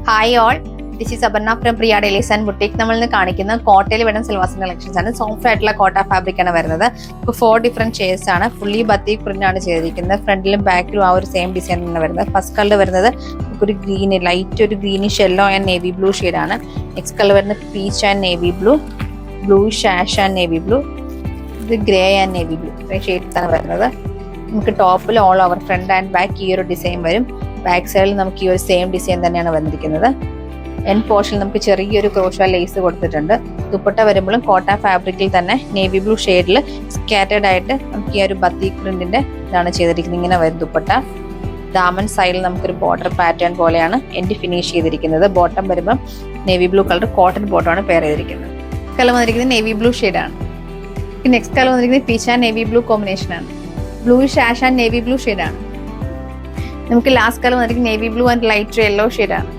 Hi all, this is Aparna from Priya dailies and boutique. നമ്മൾ ഇന്ന് കാണിക്കുന്ന കോട്ടയിൽ വരുന്ന സിൽവാസിന്റെ കളക്ഷൻസ് ആണ്. സോഫ്റ്റ് ആയിട്ടുള്ള കോട്ട ഫാബ്രിക് ആണ് വരുന്നത്. ഇപ്പോൾ 4 ഡിഫറെന്റ് ഷെയ്ഡ്സ് ആണ്. ഫുള്ളി ബത്തീക് പ്രിന്റ് ആണ് ചെയ്തിരിക്കുന്നത്. ഫ്രണ്ടിലും ബാക്കിലും ആ ഒരു സെയിം ഡിസൈൻ ആണ് വരുന്നത്. ഫസ്റ്റ് കളർ വരുന്നത് ഒരു ഗ്രീൻ, ലൈറ്റ് ഒരു greenish yellow and navy blue ഷെയ്ഡാണ്. നെക്സ്റ്റ് കളർ വരുന്നത് peach and navy blue, bluish ash and navy blue, ഇത് ഗ്രേ ആൻഡ് നേവി ബ്ലൂ. ഇത്രയും ഷെയ്ഡ്സ് ആണ് വരുന്നത്. നമുക്ക് ടോപ്പിൽ all over front and back ഈ ഒരു ഡിസൈൻ വരും. ബാക്ക് സൈഡിൽ നമുക്ക് ഈ ഒരു സെയിം ഡിസൈൻ തന്നെയാണ് വന്നിരിക്കുന്നത്. എൻ പോർഷനിൽ നമുക്ക് ചെറിയൊരു ക്രോഷ ലേസ് കൊടുത്തിട്ടുണ്ട്. ദുപ്പട്ട വരുമ്പോഴും കോട്ട ഫാബ്രിക്കിൽ തന്നെ നേവി ബ്ലൂ ഷെയ്ഡിൽ സ്കാറ്റേഡ് ആയിട്ട് നമുക്ക് ഈ ഒരു ബത്തീക് പ്രിന്റിന്റെ ഇതാണ് ചെയ്തിരിക്കുന്നത്. ഇങ്ങനെ വരും ദുപ്പട്ട. ദാമൻ സൈഡിൽ നമുക്കൊരു ബോർഡർ പാറ്റേൺ പോലെയാണ് എൻഡ് ഫിനിഷ് ചെയ്തിരിക്കുന്നത്. ബോട്ടം വരുമ്പോൾ നേവി ബ്ലൂ കളർ കോട്ടൺ ബോട്ടമാണ് പെയർ ചെയ്തിരിക്കുന്നത്. കളർ വന്നിരിക്കുന്നത് നേവി ബ്ലൂ ഷെയ്ഡാണ്. നെക്സ്റ്റ് കളർ വന്നിരിക്കുന്നത് peach and navy blue combination ആണ്. Bluish ash and navy blue ഷെയ്ഡാണ്. നമുക്ക് ലാസ്റ്റ് കളർ വന്നിരിക്കുന്നത് navy blue and light yellow ഷെയ്ഡാണ്.